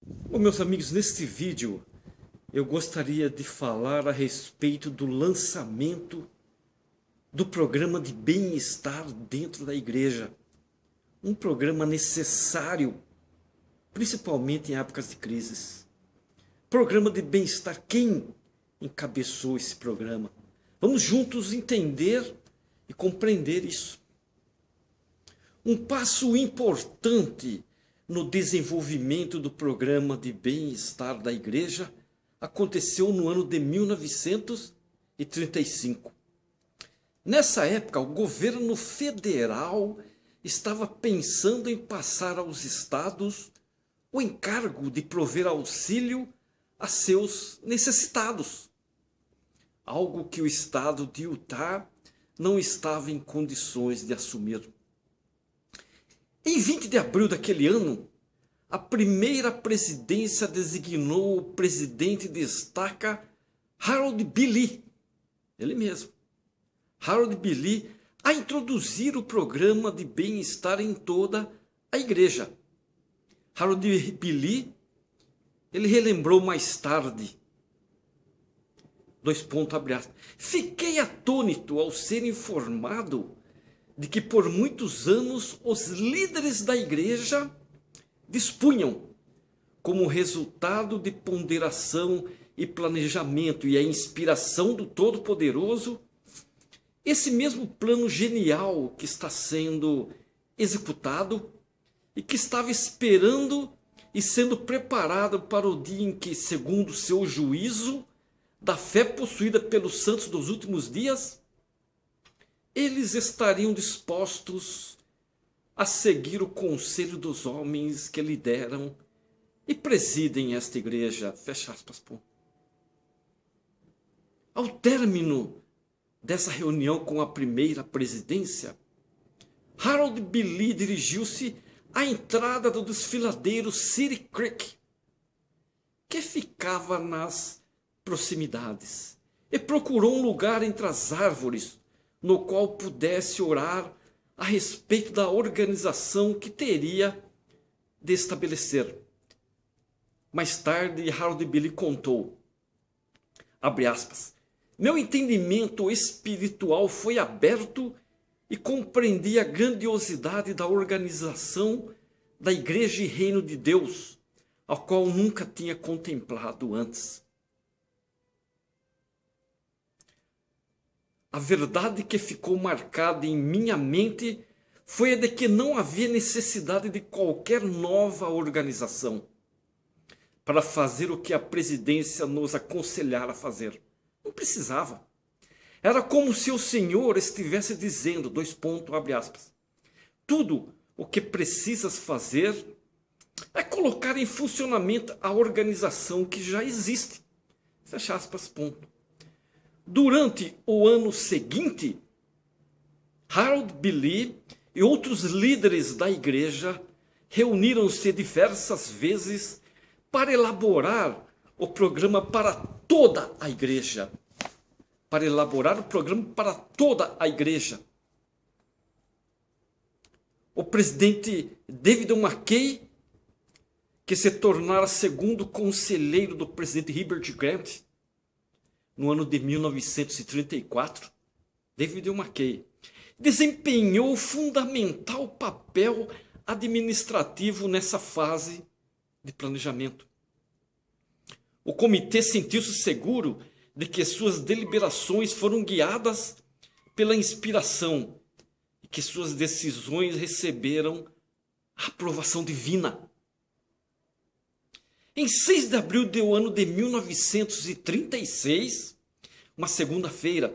Bom, meus amigos, neste vídeo eu gostaria de falar a respeito do lançamento do programa de bem-estar dentro da igreja. Um programa necessário, principalmente em épocas de crises. Programa de bem-estar, quem encabeçou esse programa? Vamos juntos entender e compreender isso. Um passo importante no desenvolvimento do programa de bem-estar da igreja aconteceu no ano de 1935. Nessa época, o governo federal estava pensando em passar aos estados o encargo de prover auxílio a seus necessitados, algo que o estado de Utah não estava em condições de assumir. Em 20 de abril daquele ano, a primeira presidência designou o presidente de estaca Harold B. Lee, ele mesmo, Harold B. Lee, a introduzir o programa de bem-estar em toda a igreja. Harold B. Lee, ele relembrou mais tarde, fiquei atônito ao ser informado de que por muitos anos os líderes da igreja dispunham, como resultado de ponderação e planejamento e a inspiração do Todo-Poderoso, esse mesmo plano genial que está sendo executado e que estava esperando e sendo preparado para o dia em que, segundo seu juízo, da fé possuída pelos santos dos últimos dias, eles estariam dispostos a seguir o conselho dos homens que lideram e presidem esta igreja. Fecha aspas. Ao término dessa reunião com a primeira presidência, Harold B. Lee dirigiu-se à entrada do desfiladeiro City Creek, que ficava nas proximidades, e procurou um lugar entre as árvores no qual pudesse orar a respeito da organização que teria de estabelecer. Mais tarde, Harold B. Lee contou, abre aspas, meu entendimento espiritual foi aberto e compreendi a grandiosidade da organização da Igreja e Reino de Deus, a qual nunca tinha contemplado antes. A verdade que ficou marcada em minha mente foi a de que não havia necessidade de qualquer nova organização para fazer o que a presidência nos aconselhara a fazer. Não precisava. Era como se o Senhor estivesse dizendo, abre aspas, tudo o que precisas fazer é colocar em funcionamento a organização que já existe. Fecha aspas, ponto. Durante o ano seguinte, Harold B. Lee e outros líderes da igreja reuniram-se diversas vezes para elaborar o programa para toda a igreja. O presidente David McKay, que se tornara segundo conselheiro do presidente Herbert Grant, no ano de 1934, David McKay desempenhou fundamental papel administrativo nessa fase de planejamento. O comitê sentiu-se seguro de que suas deliberações foram guiadas pela inspiração e que suas decisões receberam a aprovação divina. Em 6 de abril do ano de 1936, uma segunda-feira,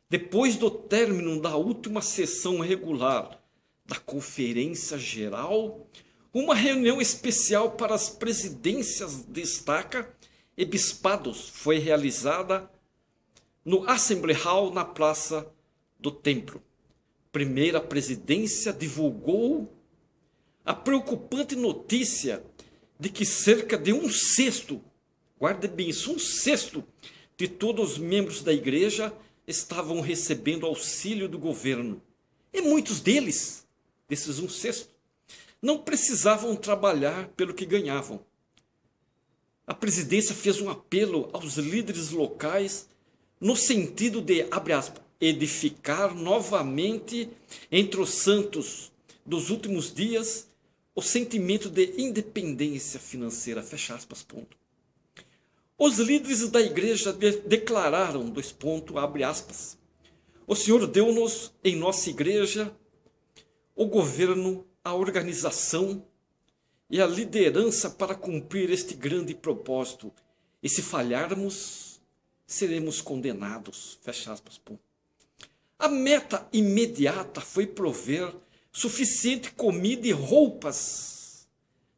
depois do término da última sessão regular da Conferência Geral, uma reunião especial para as presidências de estaca e bispados foi realizada no Assembly Hall na Praça do Templo. Primeira presidência divulgou a preocupante notícia de que cerca de um sexto, guarde bem isso, um sexto de todos os membros da igreja estavam recebendo auxílio do governo. E muitos deles, desses um sexto, não precisavam trabalhar pelo que ganhavam. a presidência fez um apelo aos líderes locais no sentido de, abre aspas, edificar novamente entre os santos dos últimos dias o sentimento de independência financeira, fecha aspas, ponto. Os líderes da igreja declararam, dois pontos, abre aspas, o Senhor deu-nos em nossa igreja o governo, a organização e a liderança para cumprir este grande propósito. E se falharmos, seremos condenados. Fecha aspas, ponto. A meta imediata foi prover suficiente comida e roupas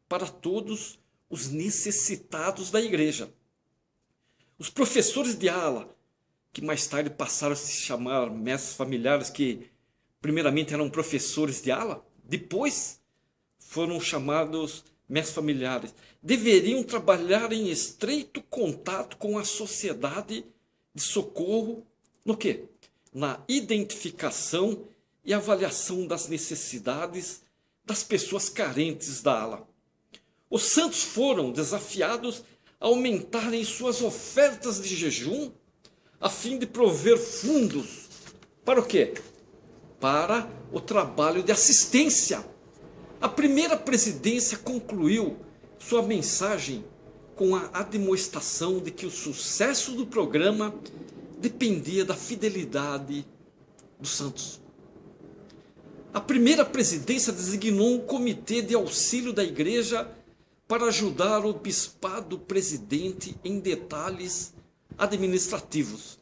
para todos os necessitados da igreja. Os professores de ala, que mais tarde passaram a se chamar mestres familiares, que primeiramente eram professores de ala, depois foram chamados mestres familiares, deveriam trabalhar em estreito contato com a sociedade de socorro, no quê? Na identificação e avaliação das necessidades das pessoas carentes da ala. Os santos foram desafiados a aumentarem suas ofertas de jejum a fim de prover fundos para o quê? Para o trabalho de assistência. A primeira presidência concluiu sua mensagem com a admoestação de que o sucesso do programa dependia da fidelidade dos santos. A primeira presidência designou um comitê de auxílio da igreja para ajudar o bispado presidente em detalhes administrativos.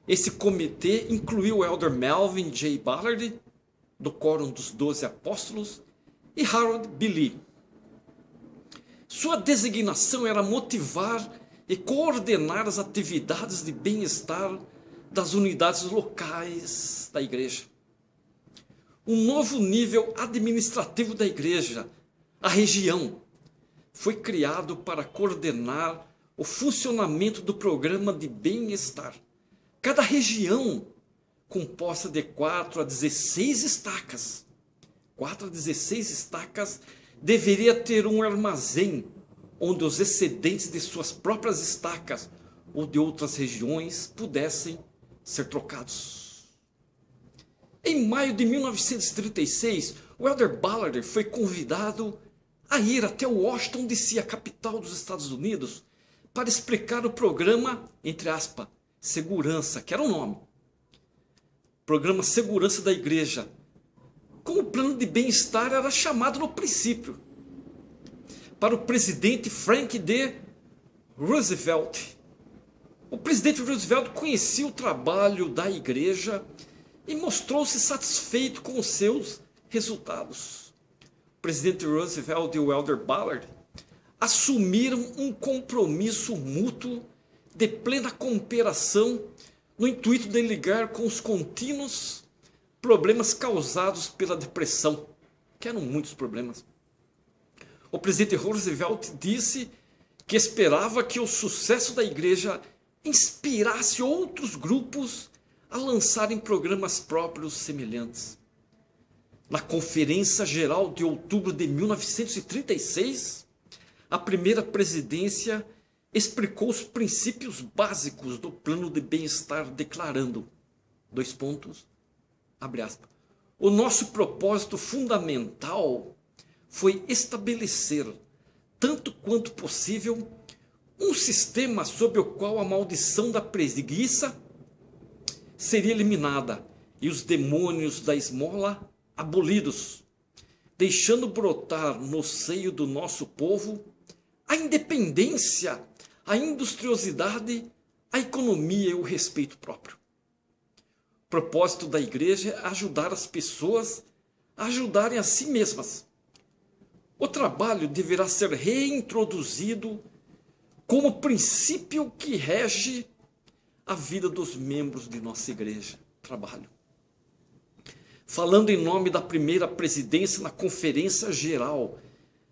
Esse comitê incluiu o elder Melvin J. Ballard, do Quórum dos 12 Apóstolos, e Harold B. Lee. Sua designação era motivar e coordenar as atividades de bem-estar das unidades locais da igreja. Um novo nível administrativo da igreja, a região, foi criado para coordenar o funcionamento do programa de bem-estar. Cada região, composta de 4 a 16 estacas, 4 a 16 estacas, deveria ter um armazém onde os excedentes de suas próprias estacas ou de outras regiões pudessem ser trocados. Em maio de 1936, o elder Ballard foi convidado a ir até Washington, D.C., a capital dos Estados Unidos, para explicar o programa, entre aspas, Segurança, que era o nome. Programa Segurança da Igreja. Como o plano de bem-estar era chamado no princípio. Para o presidente Frank D. Roosevelt. O presidente Roosevelt conhecia o trabalho da igreja e mostrou-se satisfeito com os seus resultados. O presidente Roosevelt e o elder Ballard assumiram um compromisso mútuo de plena cooperação no intuito de lidar com os contínuos problemas causados pela depressão, que eram muitos problemas. O presidente Roosevelt disse que esperava que o sucesso da igreja inspirasse outros grupos a lançarem programas próprios semelhantes. Na Conferência Geral de outubro de 1936, a primeira presidência explicou os princípios básicos do plano de bem-estar, declarando, dois pontos, abre aspas, o nosso propósito fundamental foi estabelecer, tanto quanto possível, um sistema sob o qual a maldição da preguiça seria eliminada e os demônios da esmola abolidos, deixando brotar no seio do nosso povo a independência, a industriosidade, a economia e o respeito próprio. O propósito da igreja é ajudar as pessoas a ajudarem a si mesmas. O trabalho deverá ser reintroduzido como princípio que rege a vida dos membros de nossa igreja. Trabalho. Falando em nome da primeira presidência na Conferência Geral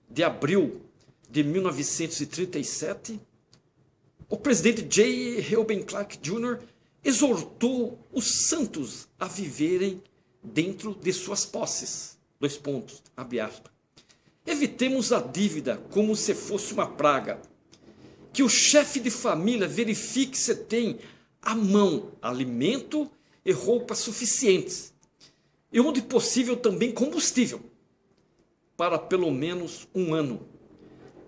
de abril de 1937, o presidente J. Reuben Clark Jr. exortou os santos a viverem dentro de suas posses. Dois pontos, abre aspas. Evitemos a dívida como se fosse uma praga. que o chefe de família verifique se tem à mão alimento e roupas suficientes, e onde possível também combustível, para pelo menos um ano.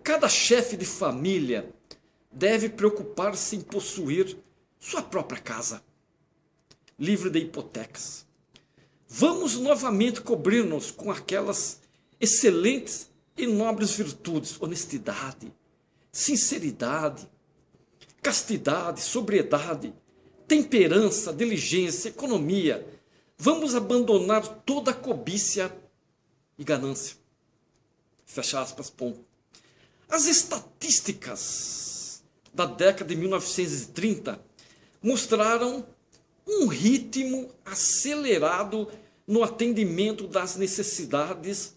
Cada chefe de família deve preocupar-se em possuir sua própria casa, livre de hipotecas. Vamos novamente cobrir-nos com aquelas excelentes e nobres virtudes: honestidade, sinceridade, castidade, sobriedade, temperança, diligência, economia. Vamos abandonar toda a cobiça e ganância. Fecha aspas, ponto. As estatísticas da década de 1930 mostraram um ritmo acelerado no atendimento das necessidades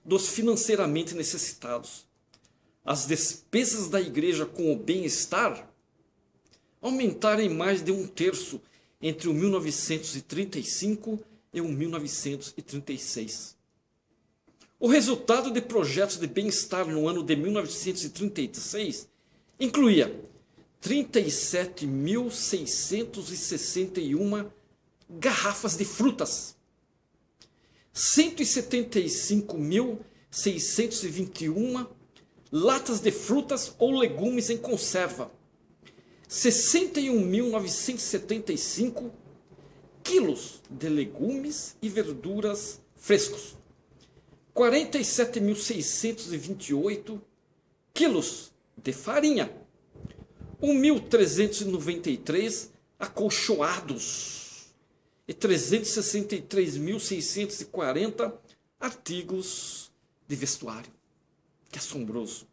dos financeiramente necessitados. As despesas da igreja com o bem-estar aumentaram em mais de 1/3 entre o 1935 e o 1936. O resultado de projetos de bem-estar no ano de 1936 incluía 37.661 garrafas de frutas, 175.621 latas de frutas ou legumes em conserva, 61.975 quilos de legumes e verduras frescos, 47.628 quilos de farinha, 1.393 acolchoados e 363.640 artigos de vestuário. Que assombroso!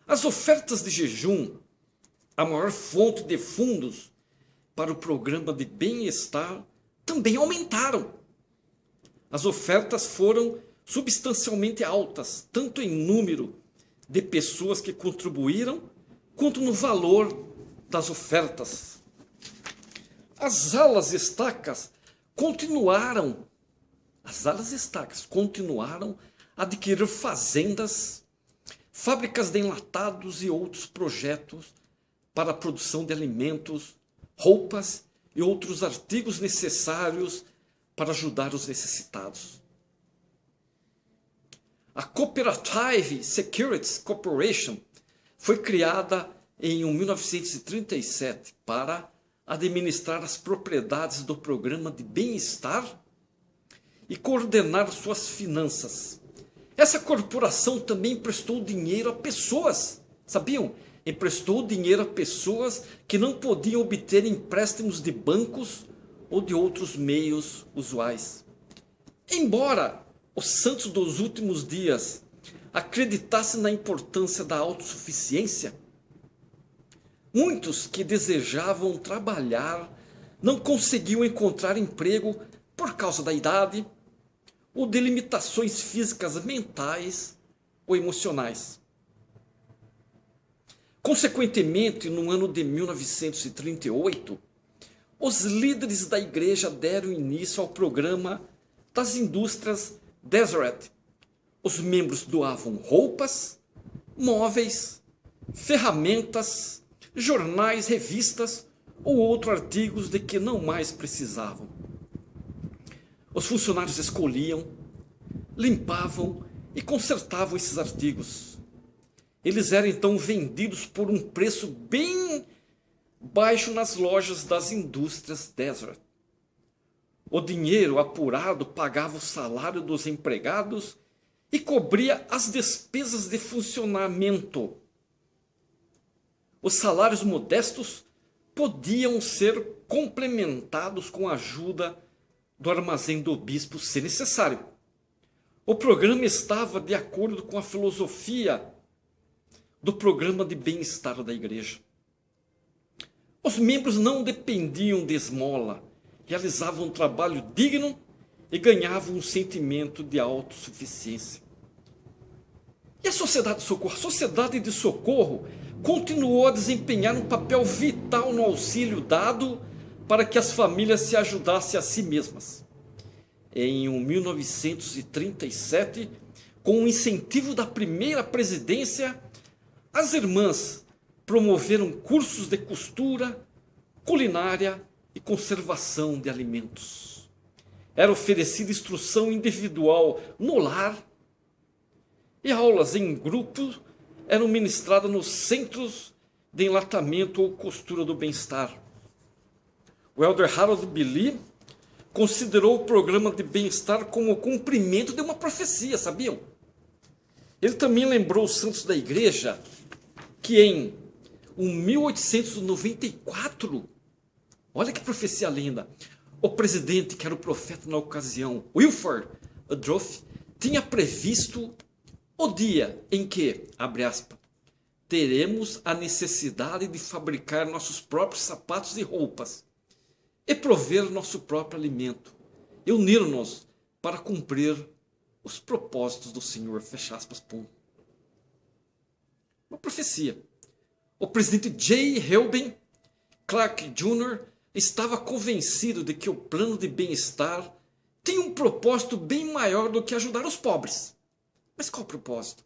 As ofertas de jejum, a maior fonte de fundos para o programa de bem-estar, também aumentaram. As ofertas foram substancialmente altas, tanto em número de pessoas que contribuíram, quanto no valor das ofertas. As alas estacas continuaram a adquirir fazendas, fábricas de enlatados e outros projetos para a produção de alimentos, roupas e outros artigos necessários para ajudar os necessitados. A Cooperative Securities Corporation foi criada em 1937 para administrar as propriedades do programa de bem-estar e coordenar suas finanças. Essa corporação também emprestou dinheiro a pessoas, sabiam? Emprestou dinheiro a pessoas que não podiam obter empréstimos de bancos ou de outros meios usuais. Embora os santos dos últimos dias acreditassem na importância da autossuficiência, muitos que desejavam trabalhar não conseguiam encontrar emprego por causa da idade ou de limitações físicas, mentais ou emocionais. Consequentemente, no ano de 1938, os líderes da igreja deram início ao programa das indústrias Deseret. Os membros doavam roupas, móveis, ferramentas, jornais, revistas ou outros artigos de que não mais precisavam. Os funcionários escolhiam, limpavam e consertavam esses artigos. Eles eram então vendidos por um preço bem baixo nas lojas das indústrias Deseret. O dinheiro apurado pagava o salário dos empregados e cobria as despesas de funcionamento. Os salários modestos podiam ser complementados com a ajuda do armazém do bispo, se necessário. O programa estava de acordo com a filosofia do programa de bem-estar da igreja. Os membros não dependiam de esmola, realizavam um trabalho digno e ganhavam um sentimento de autossuficiência. E a Sociedade de Socorro? A Sociedade de Socorro continuou a desempenhar um papel vital no auxílio dado para que as famílias se ajudassem a si mesmas. Em 1937, com o incentivo da primeira presidência, As irmãs promoveram cursos de costura, culinária e conservação de alimentos. Era oferecida instrução individual no lar e aulas em grupo eram ministradas nos centros de enlatamento ou costura do bem-estar. O elder Harold Billy considerou o programa de bem-estar como o cumprimento de uma profecia, sabiam? Ele também lembrou os santos da igreja que em 1894, olha que profecia linda, o presidente, que era o profeta na ocasião, Wilford Woodruff, tinha previsto o dia em que, abre aspas, teremos a necessidade de fabricar nossos próprios sapatos e roupas e prover nosso próprio alimento e unir-nos para cumprir os propósitos do Senhor, fecha aspas, ponto. Uma profecia. O presidente J. Reuben Clark Jr. estava convencido de que o plano de bem-estar tem um propósito bem maior do que ajudar os pobres. Mas qual o propósito?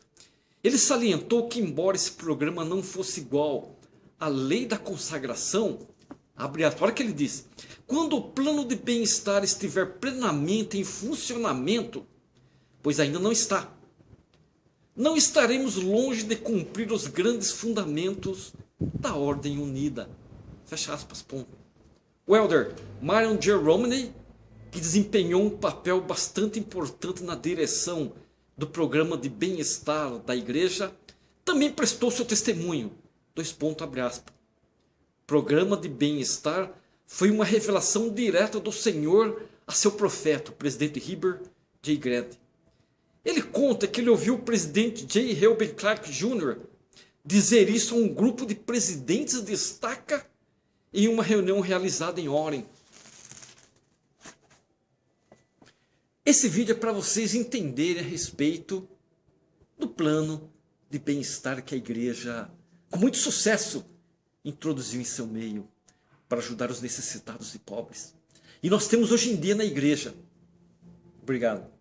Ele salientou que, embora esse programa não fosse igual à lei da consagração, abre aspas, olha o que ele diz, quando o plano de bem-estar estiver plenamente em funcionamento, pois ainda não está, não estaremos longe de cumprir os grandes fundamentos da ordem unida. Fecha aspas, ponto. O elder Marion J. Romney, que desempenhou um papel bastante importante na direção do programa de bem-estar da igreja, também prestou seu testemunho. Dois pontos, abre aspas. Programa de bem-estar foi uma revelação direta do Senhor a seu profeta, o presidente Heber J. Grant. Ele conta que ele ouviu o presidente J. Reuben Clark Jr. dizer isso a um grupo de presidentes de estaca em uma reunião realizada em Orem. Esse vídeo é para vocês entenderem a respeito do plano de bem-estar que a igreja, com muito sucesso, introduziu em seu meio para ajudar os necessitados e pobres. E nós temos hoje em dia na igreja. Obrigado.